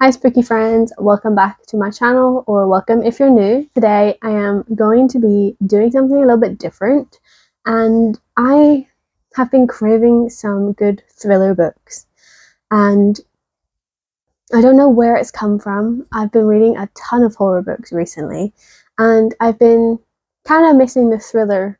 Hi spooky friends, welcome back to my channel, or welcome if you're new. Today I am going to be doing something a little bit different, and I have been craving some good thriller books, and I don't know where it's come from. I've been reading a ton of horror books recently, and I've been kind of missing the thriller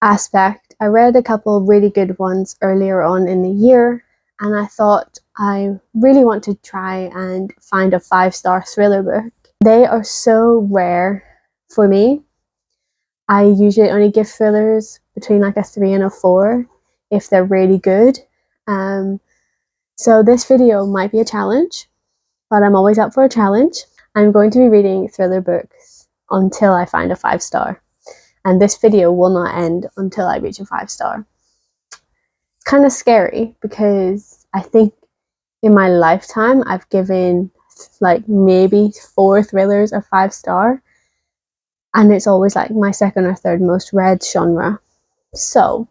aspect. I read a couple really good ones earlier on in the year, and I thought I really want to try and find a 5-star thriller book. They are so rare for me. I usually only give thrillers between like a 3 and a 4 if they're really good. Um, so this video might be a challenge, but I'm always up for a challenge. I'm going to be reading thriller books until I find a 5-star. And this video will not end until I reach a 5-star. It's kind of scary because I think in my lifetime I've given like maybe 4 thrillers a 5-star, and it's always like my second or third most read genre. So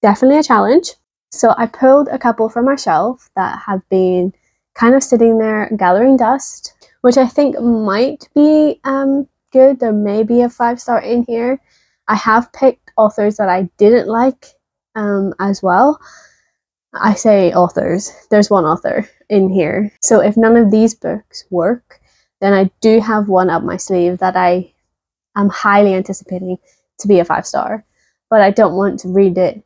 definitely a challenge. So I pulled a couple from my shelf that have been kind of sitting there gathering dust, which I think might be good. There may be a 5-star in here. I have picked authors that I didn't like as well. I say authors, there's one author in here. So if none of these books work, then I do have one up my sleeve that I am highly anticipating to be a 5-star. But I don't want to read it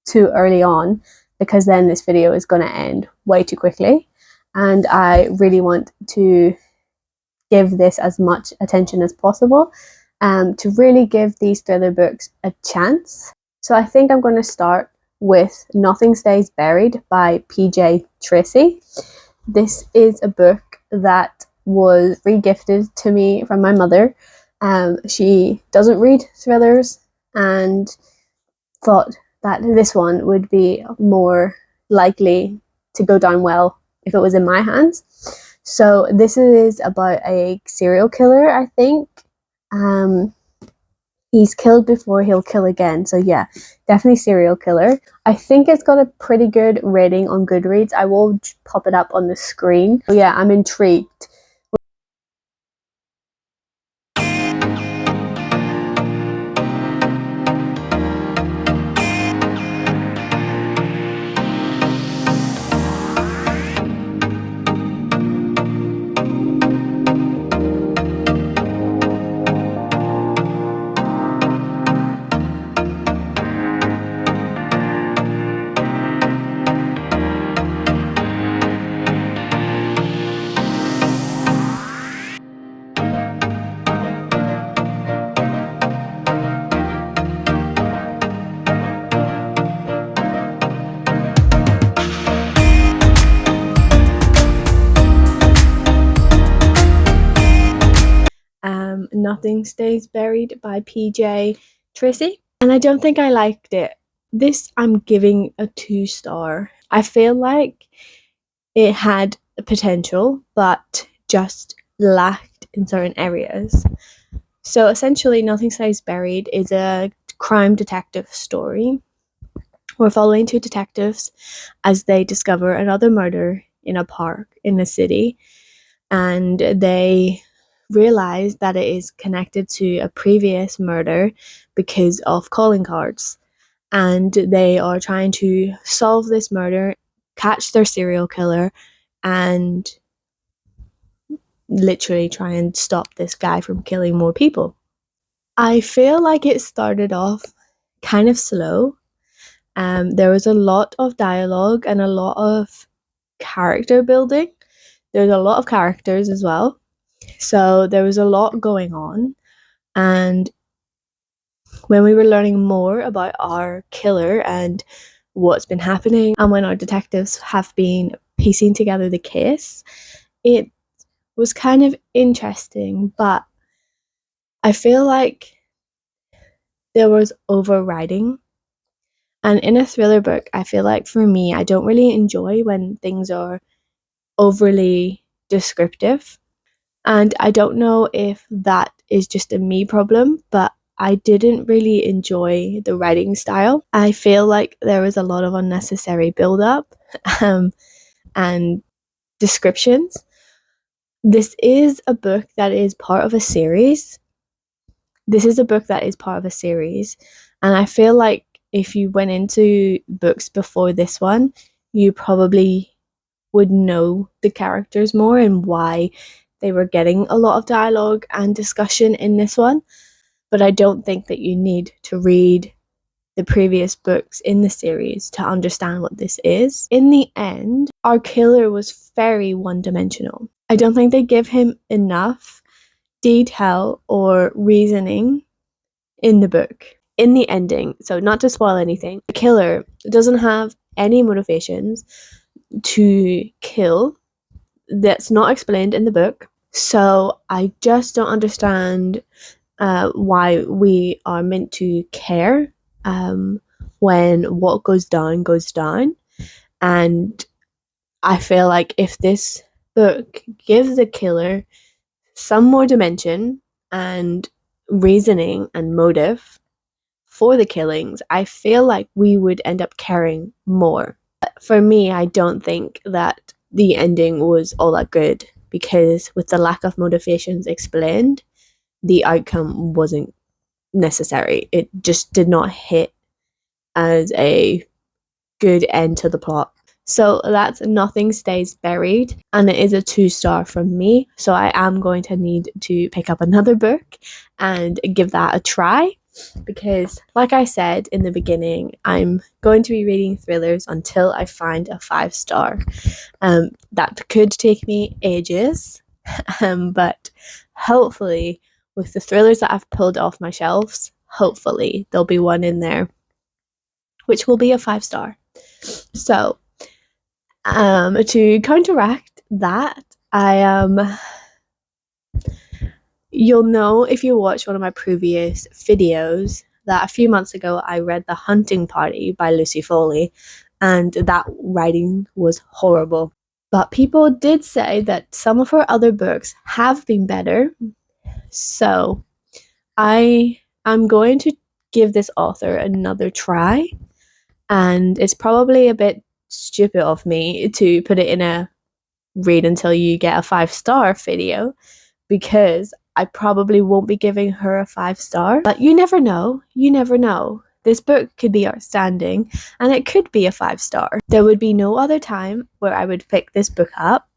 too early on, because then this video is going to end way too quickly. And I really want to give this as much attention as possible to really give these thriller books a chance. So I think I'm going to start with Nothing Stays Buried by PJ Tracy. This is a book that was re-gifted to me from my mother. She doesn't read thrillers and thought that this one would be more likely to go down well if it was in my hands. So this is about a serial killer, I think. He's killed before, he'll kill again. So yeah, definitely serial killer. I think it's got a pretty good rating on Goodreads. I will pop it up on the screen. So yeah, I'm intrigued. Nothing Stays Buried by PJ Tracy. And I don't think I liked it. This I'm giving a 2-star. I feel like it had potential, but just lacked in certain areas. So essentially, Nothing Stays Buried is a crime detective story. We're following 2 detectives as they discover another murder in a park in a city, and they realize that it is connected to a previous murder because of calling cards. And they are trying to solve this murder, catch their serial killer, and literally try and stop this guy from killing more people. I feel like it started off kind of slow. There was a lot of dialogue and a lot of character building. There's a lot of characters as well. So there was a lot going on. And when we were learning more about our killer and what's been happening, and when our detectives have been piecing together the case, it was kind of interesting, but I feel like there was overriding. And in a thriller book, I feel like for me, I don't really enjoy when things are overly descriptive. And I don't know if that is just a me problem, but I didn't really enjoy the writing style. I feel like there was a lot of unnecessary build up, and descriptions. This is a book that is part of a series. And I feel like if you went into books before this one, you probably would know the characters more and why they were getting a lot of dialogue and discussion in this one. But I don't think that you need to read the previous books in the series to understand what this is. In the end, our killer was very one-dimensional. I don't think they give him enough detail or reasoning in the book. In the ending, so not to spoil anything, the killer doesn't have any motivations to kill. That's not explained in the book. So I just don't understand why we are meant to care when what goes down goes down. And I feel like if this book gives the killer some more dimension and reasoning and motive for the killings, I feel like we would end up caring more. For me, I don't think that the ending was all that good, because with the lack of motivations explained, the outcome wasn't necessary. It just did not hit as a good end to the plot. So that's Nothing Stays Buried, and it is a 2-star from me. So I am going to need to pick up another book and give that a try, because like I said in the beginning, I'm going to be reading thrillers until I find a 5-star. That could take me ages, but hopefully with the thrillers that I've pulled off my shelves, hopefully there'll be one in there which will be a 5-star. So to counteract that, you'll know if you watch one of my previous videos that a few months ago I read The Hunting Party by Lucy Foley, and that writing was horrible. But people did say that some of her other books have been better, so I'm going to give this author another try. And it's probably a bit stupid of me to put it in a read until you get a 5-star video, because I probably won't be giving her a 5-star. But you never know. This book could be outstanding and it could be a 5-star. There would be no other time where I would pick this book up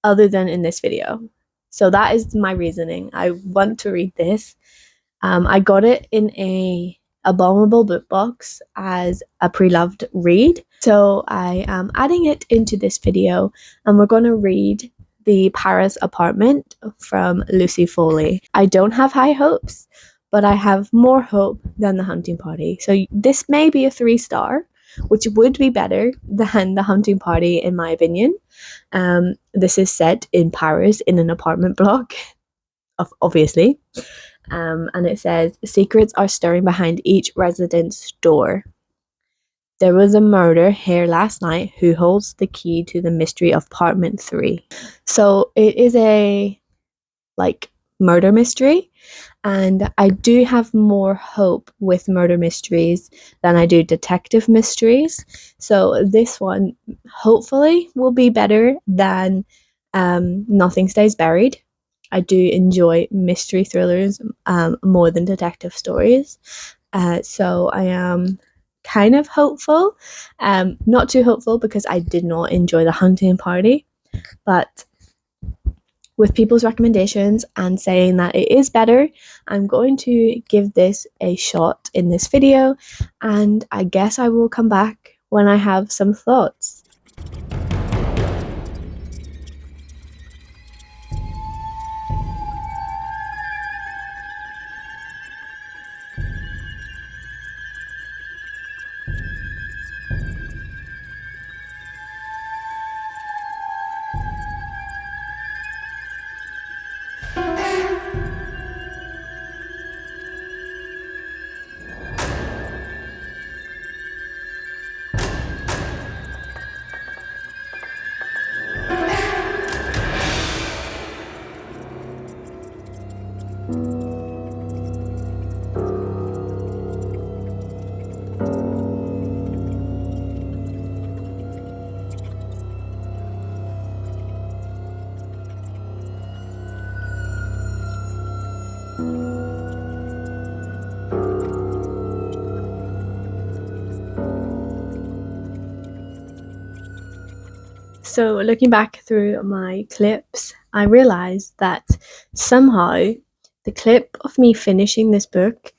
other than in this video. So that is my reasoning. I want to read this. I got it in a Abominable book box as a pre-loved read, so I am adding it into this video, and we're going to read The Paris Apartment from Lucy Foley. I don't have high hopes, but I have more hope than The Hunting Party, so this may be a 3-star, which would be better than The Hunting Party in my opinion. This is set in Paris in an apartment block, obviously. And it says, secrets are stirring behind each resident's door. There was a murder here last night. Who holds the key to the mystery of apartment 3? So it is a murder mystery, and I do have more hope with murder mysteries than I do detective mysteries. So this one hopefully will be better than Nothing Stays Buried. I do enjoy mystery thrillers more than detective stories. So I am kind of hopeful. Not too hopeful because I did not enjoy The Hunting Party. But with people's recommendations and saying that it is better, I'm going to give this a shot in this video. And I guess I will come back when I have some thoughts. So looking back through my clips, I realized that somehow the clip of me finishing this book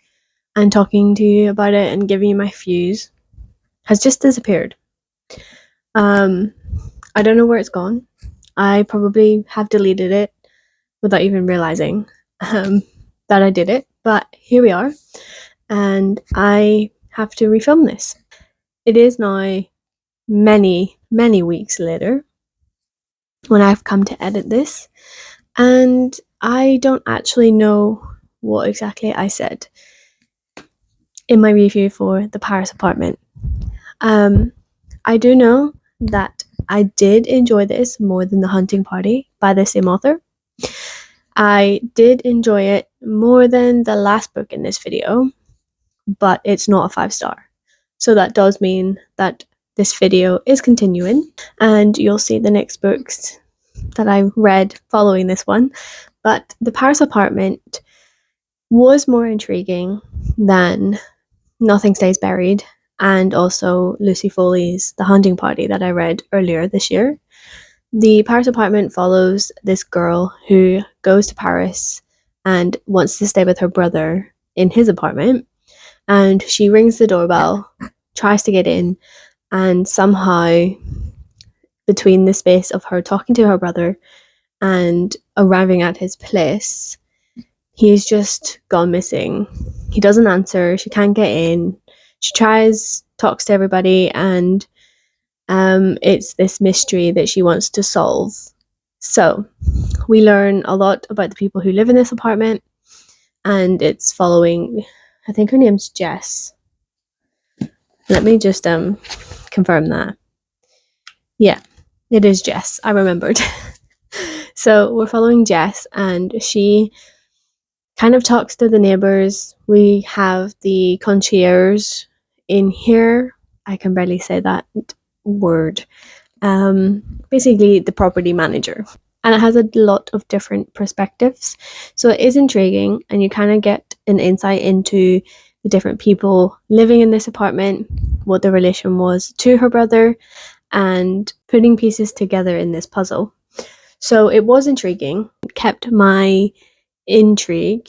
and talking to you about it and giving you my views has just disappeared. I don't know where it's gone. I probably have deleted it without even realizing that I did it, but here we are, and I have to refilm this. It is now many, many weeks later when I've come to edit this, and I don't actually know what exactly I said in my review for the Paris apartment. I do know that I did enjoy this more than The Hunting Party by the same author. I did enjoy it more than the last book in this video, but it's not a 5-star. So that does mean that this video is continuing, and you'll see the next books that I read following this one. But the Paris apartment was more intriguing than Nothing Stays Buried, and also Lucy Foley's The Hunting Party that I read earlier this year. The Paris apartment follows this girl who goes to Paris and wants to stay with her brother in his apartment, and she rings the doorbell, tries to get in, and somehow between the space of her talking to her brother and arriving at his place, he's just gone missing. He doesn't answer, she can't get in, she tries, talks to everybody, and it's this mystery that she wants to solve. So we learn a lot about the people who live in this apartment, and it's following, I think her name's Jess. Let me just confirm that. Yeah, it is Jess. I remembered. So we're following Jess, and she kind of talks to the neighbors. We have the concierge in here. I can barely say that word. Basically the property manager, and it has a lot of different perspectives, so it is intriguing, and you kind of get an insight into the different people living in this apartment, what the relation was to her brother, and putting pieces together in this puzzle. So it was intriguing. It kept my intrigue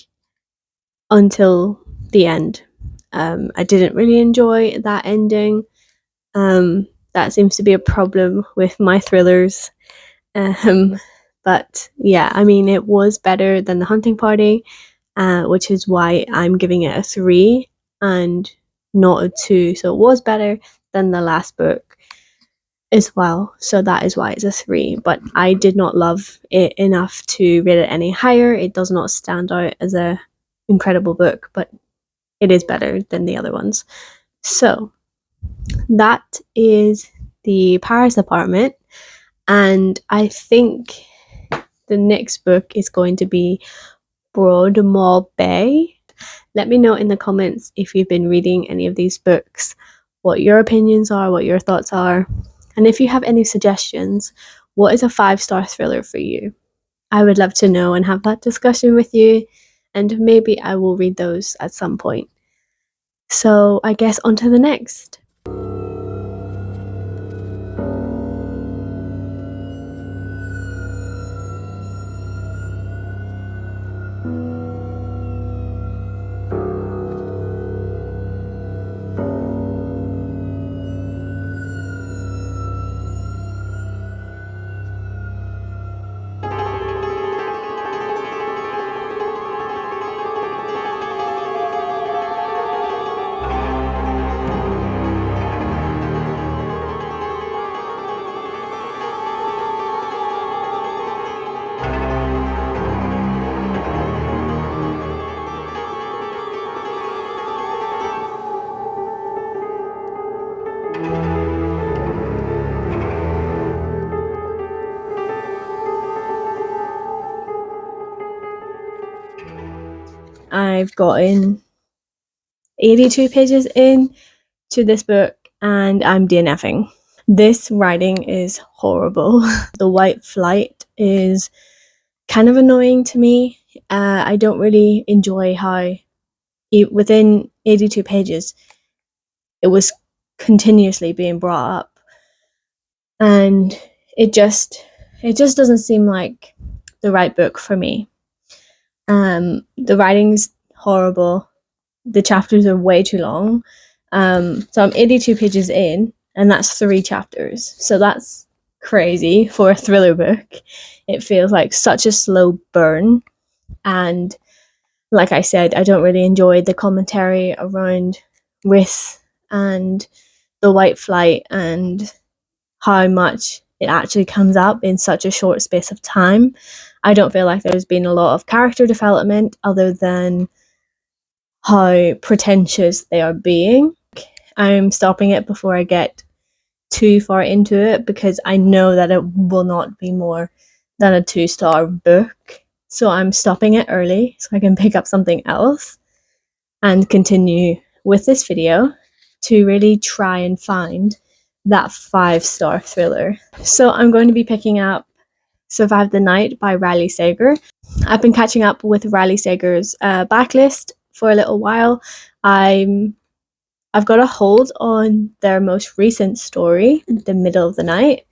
until the end. I didn't really enjoy that ending. That seems to be a problem with my thrillers. But yeah, I mean, it was better than The Hunting Party, which is why I'm giving it a 3 and not a 2. So it was better than the last book as well. So that is why it's a 3. But I did not love it enough to rate it any higher. It does not stand out as a incredible book, but it is better than the other ones. So that is the Paris apartment, and I think the next book is going to be Broadmoor Bay. Let me know in the comments if you've been reading any of these books, what your opinions are, what your thoughts are, and if you have any suggestions, what is a 5-star thriller for you? I would love to know and have that discussion with you, and maybe I will read those at some point. So I guess on to the next. I've gotten 82 pages in to this book, and I'm DNFing. This writing is horrible. The white flight is kind of annoying to me. I don't really enjoy how within 82 pages it was continuously being brought up, and it just doesn't seem like the right book for me. The writing's horrible. The chapters are way too long. So I'm 82 pages in, and that's 3 chapters. So that's crazy for a thriller book. It feels like such a slow burn. And like I said, I don't really enjoy the commentary around race and the white flight and how much it actually comes up in such a short space of time. I don't feel like there's been a lot of character development other than how pretentious they are being. I'm stopping it before I get too far into it because I know that it will not be more than a 2-star book. So I'm stopping it early so I can pick up something else and continue with this video to really try and find that 5-star thriller. So I'm going to be picking up Survive the Night by Riley Sager. I've been catching up with Riley Sager's backlist for a little while. I've got a hold on their most recent story, The Middle of the Night,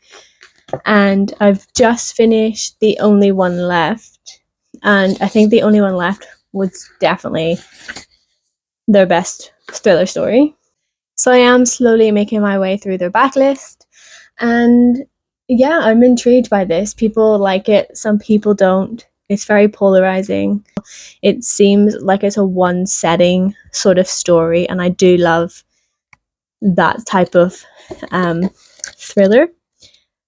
and I've just finished The Only One Left, and I think The Only One Left was definitely their best thriller story. So I am slowly making my way through their backlist, and yeah, I'm intrigued by this. People like it, some people don't. It's very polarizing. It seems like it's a one setting sort of story, and I do love that type of thriller.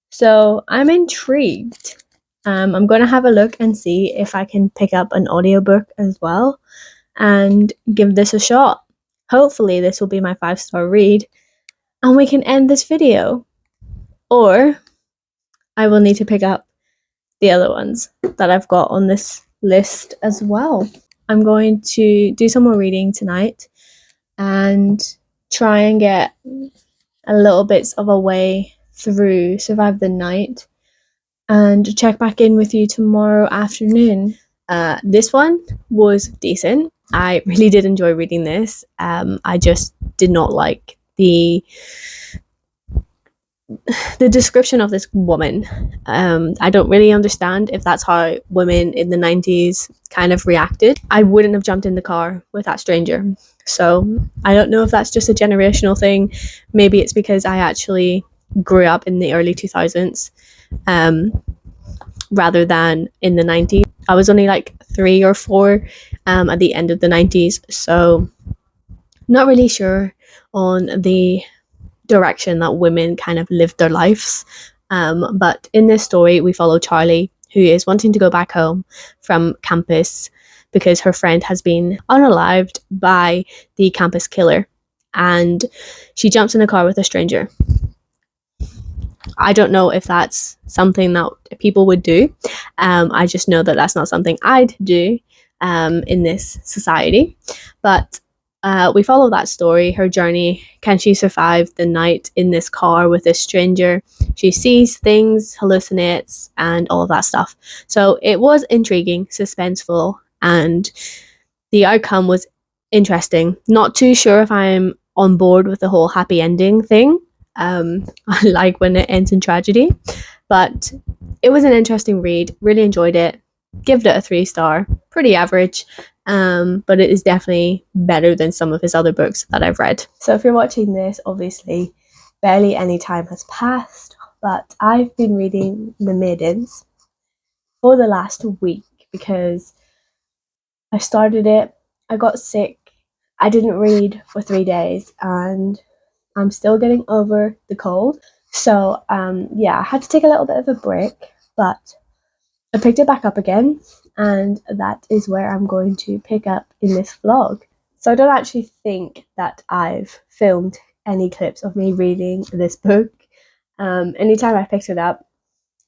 So I'm intrigued. I'm going to have a look and see if I can pick up an audiobook as well and give this a shot. Hopefully this will be my 5-star read and we can end this video. Or I will need to pick up the other ones that I've got on this list as well. I'm going to do some more reading tonight and try and get a little bits of a way through Survive the Night and check back in with you tomorrow afternoon. This one was decent. I really did enjoy reading this. I just did not like the description of this woman. I don't really understand if that's how women in the 90s kind of reacted. I wouldn't have jumped in the car with that stranger. So I don't know if that's just a generational thing. Maybe it's because I actually grew up in the early 2000s rather than in the 90s. I was only like 3 or 4 at the end of the 90s. So not really sure on the direction that women kind of lived their lives. But in this story, we follow Charlie, who is wanting to go back home from campus because her friend has been unalived by the campus killer. And she jumps in a car with a stranger. I don't know if that's something that people would do. I just know that that's not something I'd do in this society. But we follow that story, her journey. Can she survive the night in this car with this stranger? She sees things, hallucinates, and all of that stuff. So it was intriguing, suspenseful, and the outcome was interesting. Not too sure if I'm on board with the whole happy ending thing. I like when it ends in tragedy, but it was an interesting read. Really enjoyed it. Give it a 3-star. Pretty average. But it is definitely better than some of his other books that I've read. So if you're watching this, obviously barely any time has passed, but I've been reading The Maidens for the last week because I started it, I got sick, I didn't read for 3 days, and I'm still getting over the cold. So yeah, I had to take a little bit of a break, but I picked it back up again, and that is where I'm going to pick up in this vlog. So I don't actually think that I've filmed any clips of me reading this book. Anytime I picked it up,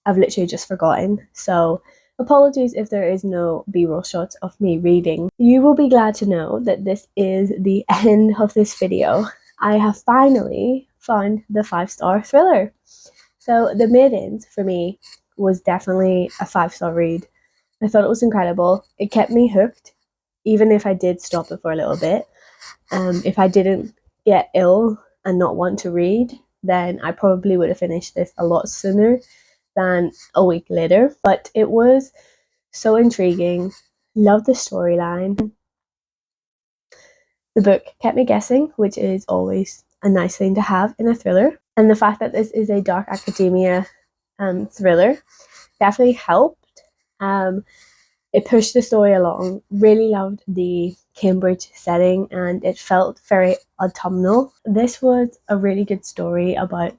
I've literally just forgotten. So apologies if there is no b-roll shots of me reading. You will be glad to know that this is the end of this video. I have finally found the 5-star thriller. So The Maidens, for me, was definitely a 5-star read. I thought it was incredible. It kept me hooked, even if I did stop it for a little bit. If I didn't get ill and not want to read, then I probably would have finished this a lot sooner. than a week later, but it was so intriguing. Loved the storyline. The book kept me guessing, which is always a nice thing to have in a thriller. And the fact that this is a dark academia thriller definitely helped. It pushed the story along. Really loved the Cambridge setting, and it felt very autumnal. This was a really good story about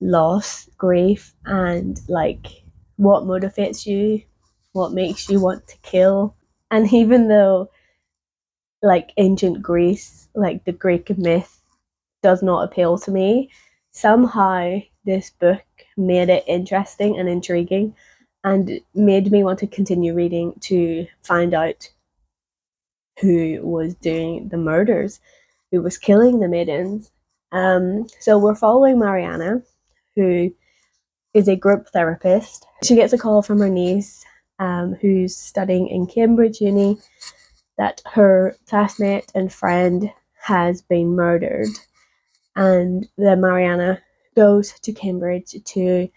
loss, grief, and like what motivates you, what makes you want to kill. And even though like ancient Greece, like the Greek myth, does not appeal to me, somehow this book made it interesting and intriguing and made me want to continue reading to find out who was doing the murders, who was killing the maidens. So we're following Mariana, who is a group therapist. She gets a call from her niece, who's studying in Cambridge Uni, that her classmate and friend has been murdered. And then Mariana goes to Cambridge to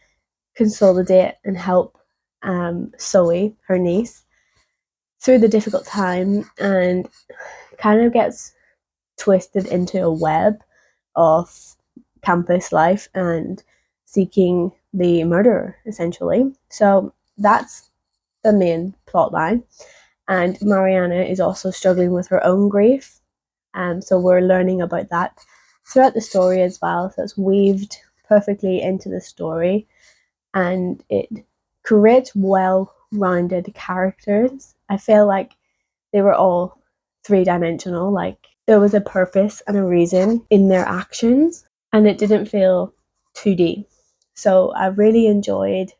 consolidate and help Zoe, her niece, through the difficult time, and kind of gets twisted into a web of campus life and seeking the murderer, essentially. So that's the main plot line. And Mariana is also struggling with her own grief. So we're learning about that throughout the story as well. So it's weaved perfectly into the story, and it creates well-rounded characters. I feel like they were all three-dimensional, like there was a purpose and a reason in their actions, and it didn't feel 2D. So I really enjoyed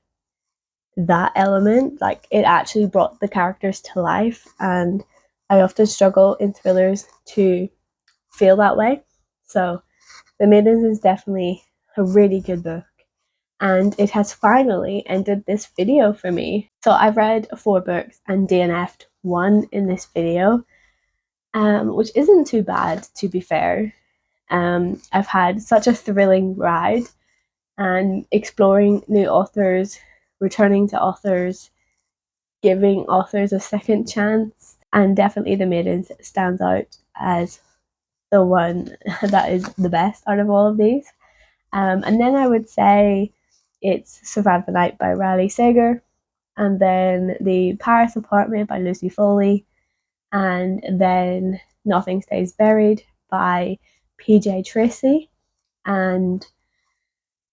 that element. Like it actually brought the characters to life, and I often struggle in thrillers to feel that way. So The Maidens is definitely a really good book, and it has finally ended this video for me. So I've read 4 books and DNF'd 1 in this video, which isn't too bad, to be fair. I've had such a thrilling ride, and exploring new authors, returning to authors, giving authors a second chance, and definitely The Maidens stands out as the one that is the best out of all of these. And then I would say it's Survive the Night by Riley Sager, and then The Paris Apartment by Lucy Foley, and then Nothing Stays Buried by PJ Tracy, and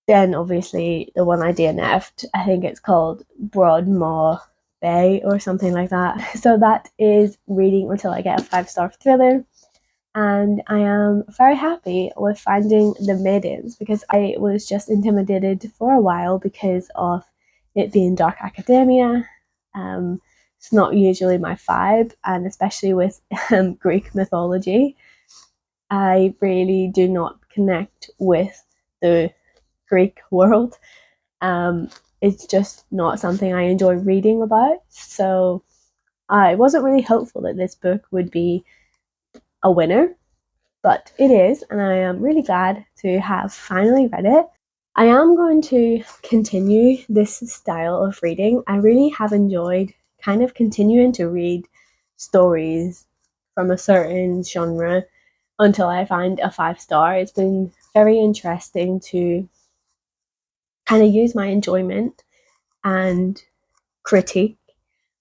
then obviously the one I DNF'd, I think it's called Broadmoor Bay or something like that. So that is Reading Until I Get a 5-Star Thriller. And I am very happy with finding The Maidens, because I was just intimidated for a while because of it being dark academia. It's not usually my vibe, and especially with Greek mythology, I really do not connect with the Greek world. It's just not something I enjoy reading about. So I wasn't really hopeful that this book would be a winner, but it is, and I am really glad to have finally read it. I am going to continue this style of reading. I really have enjoyed kind of continuing to read stories from a certain genre until I find a 5-star. It's been very interesting to kind of use my enjoyment and critique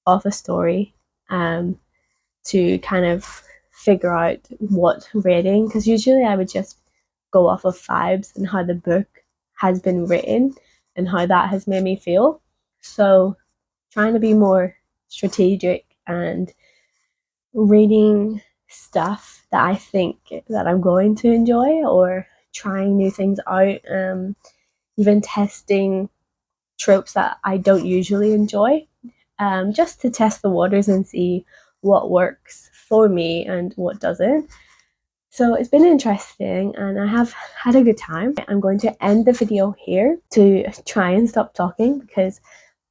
of a story to kind of figure out what rating, because usually I would just go off of vibes and how the book has been written and how that has made me feel. So trying to be more strategic and reading stuff that I think that I'm going to enjoy, or trying new things out, even testing tropes that I don't usually enjoy, just to test the waters and see what works for me and what doesn't. So it's been interesting, and I have had a good time. I'm going to end the video here to try and stop talking because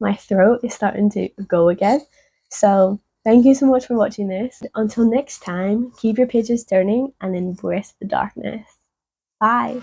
my throat is starting to go again. So thank you so much for watching this. Until next time, keep your pages turning and embrace the darkness. Bye!